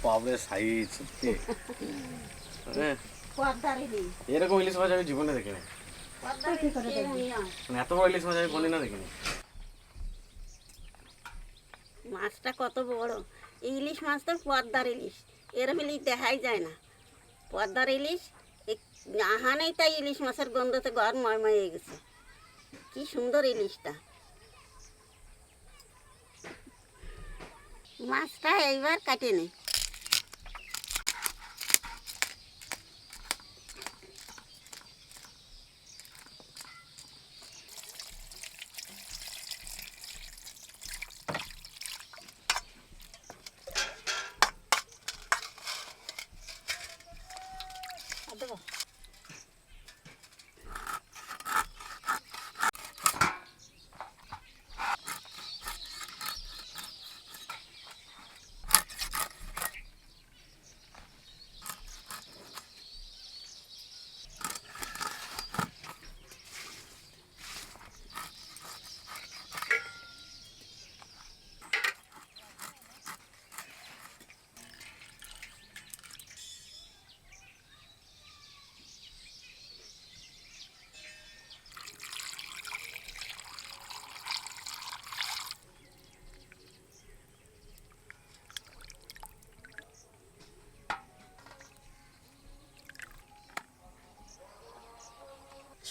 বাবরে সাইজ সত্যি এরকম ইলিশ মাছ আমি জীবনে দেখিনি। এত বড় ইলিশ মাছ আমি কোনদিনও দেখিনি। মাছটা কত বড়! এই ইলিশ মাছ তো পদ্মার ইলিশ, এরম ইলিশ দেখাই যায় না। পদ্মার ইলিশ আহানেই তাই ইলিশ মাছের গন্ধতে ঘর ময়ময়ে গেছে। কি সুন্দর ইলিশটা! মাছটা এইবার কাটে নে।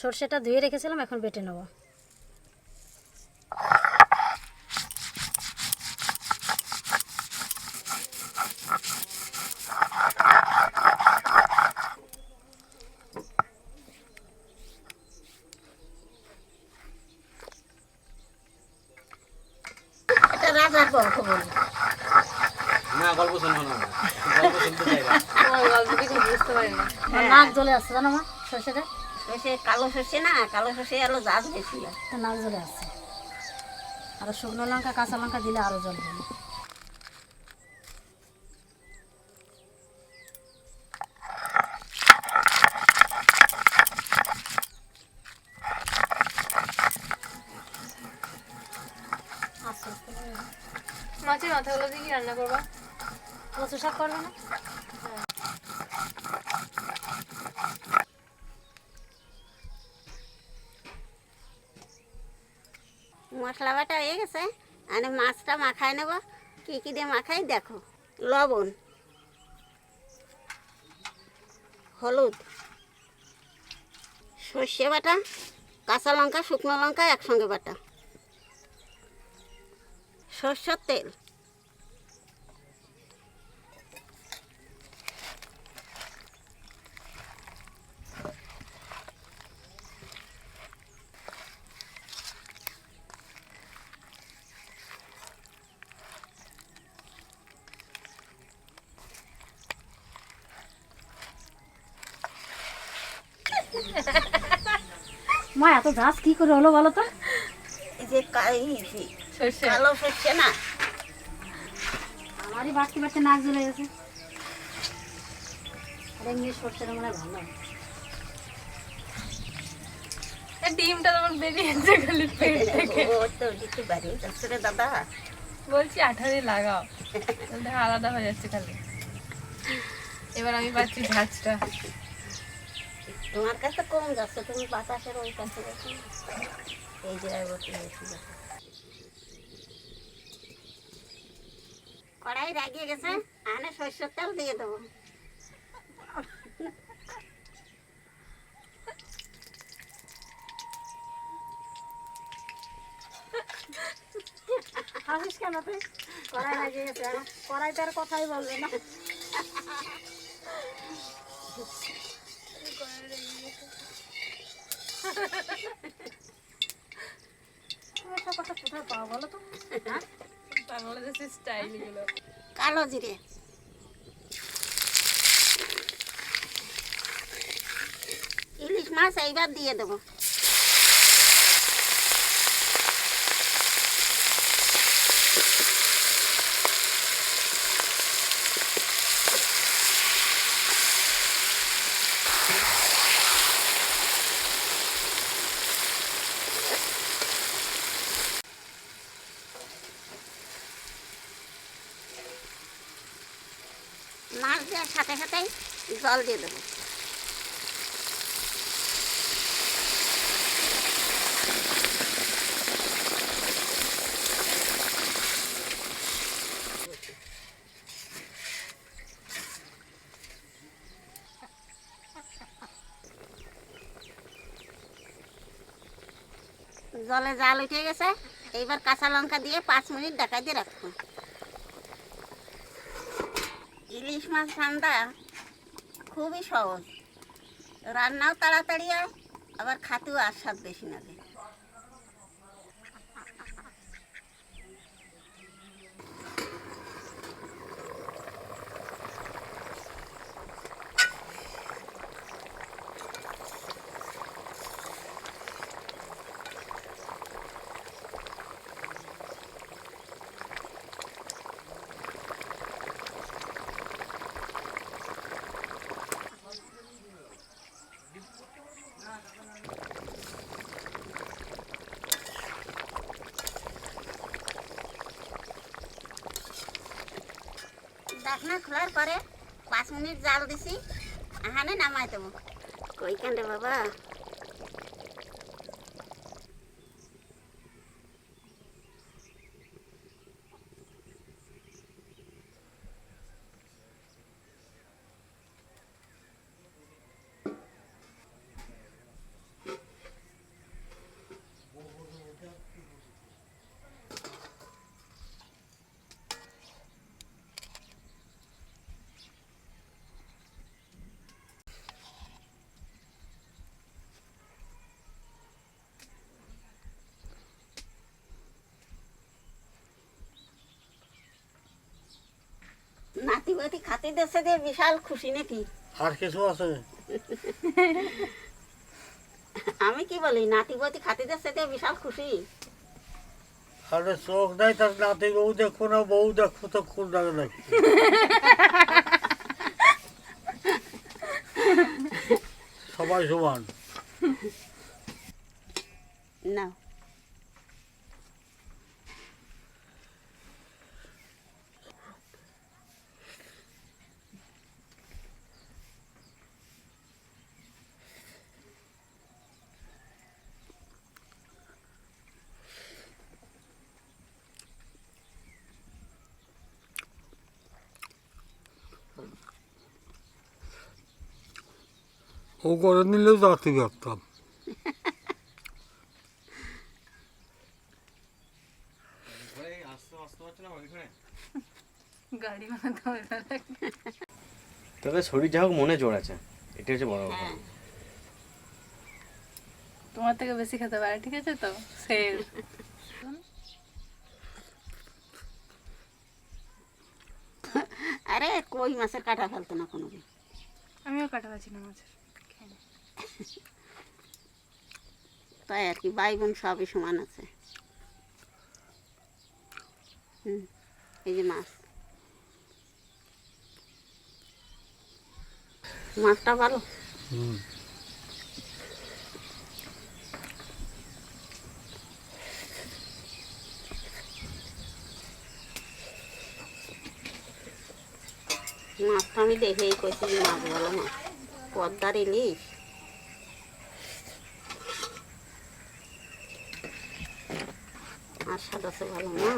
সরষেটা ধুয়ে রেখেছিলাম, এখন বেটে নেব। এটা রাজার গল্প বলি না, গল্প শুনবো না, গল্প শুনতে চাই না। গল্প কিছু বুঝতে পারি না, নাক জ্বলে আসছে জানো মা। সরষেটা সর্ষে কালো সর্ষে না, কালো সর্ষে আলো জাজ বেশি নাক জ্বলে আসছে। আর শুকনো লঙ্কা কাঁচা লঙ্কা দিলে আরো জ্বলবে। মাছের মাথাগুলো দিয়ে কি রান্না করবা? কচু শাক করবে না? মশলা বাটা হয়ে গেছে, আর মাছটা মাখায় নেব। কী কী দিয়ে মাখাই দেখো: লবণ, হলুদ, সর্ষে বাটা, কাঁচা লঙ্কা শুকনো লঙ্কা একসঙ্গে বাটা, সর্ষের তেল, মা এত ঝাঁজ কি করে হলো বলো তো? এই যে কালো সর্ষে না, আমারই বাড়তে বাড়তে নাক জ্বলে গেছে। এমনি সর্ষেটা মনে হয় ভালো। ডিমটা তোমার বেরিয়েছে খালি পেট থেকে। ও তো একটু বেরিয়ে যাচ্ছে রে দাদা। বলছি আঠা দিয়ে লাগাও, তাহলে আলাদা হয়ে যাচ্ছে খালি। এবার আমি পাচ্ছি ঝাঁজটা। তোমার কাছে কম যাচ্ছে, তুমি বাতাসের ওই কাছে গেছো, এই জায়গায় বসে গেছি। কড়াই রাগিয়ে গেছে, আনে সরষের তেল দিয়ে দেবো। হাসিস কেন তুই? কড়াই লাগিয়ে গেছে, কড়াই তার কথাই বলবে না। তুমি সব কথা কোথায় পাও বলো তো? বাংলাদেশের স্টাইল এগুলো। কালো জিরে, ইলিশ মাছ এইবার দিয়ে দেবো। মাছ দেওয়ার সাথে সাথেই জল দিয়ে দেবো। জলে জাল উঠে গেছে, এইবার কাঁচা লঙ্কা দিয়ে 5 মিনিট ঢাকা দিয়ে রাখবো। ইলিশ মাছ রান্না খুবই সহজ, রান্নাও তাড়াতাড়ি হয়, আবার খাতেও আস্বাদ বেশি লাগে। ঢাকনা খোলার পরে 5 মিনিট জাল দিছি, আহানে নামাই দেবো। কইখান রে বাবা, নাতি বাতি খাতে দিচ্ছে যে বিশাল খুশি নাকি? আর কিছু আছে? আমি কি বলি, নাতি বাতি খাতে দিচ্ছে যে বিশাল খুশি। আরে চোখ নাই তার নাতি বউ দেখবো না বউ দেখবো তো কোন জায়গা দেখবো? সবাই সমান না। ও করে নিলেও যাতে পারতাম। গাড়ি বানাতে হবে না। তবে শরীর যা হোক মনে জোর আছে, এটা হচ্ছে বড় কথা। হ্যাঁ, তোমার থেকে বেশি খেতে পারে, ঠিক আছে তো? সে আরে কই মাছের কাঁটা ফেলতো না কোনোদিন। আমিও কাটা পাচ্ছি না মাছের। তাই আর কি, ভাই বোন সবই সমান আছে। এই যে মাছ, মাছটা ভালো। মাছটা আমি দেখেই কইছি যে মাছ ভালো, মাছ পদ্মার ইলিশ। আর স্বাদ আছে ভালো না।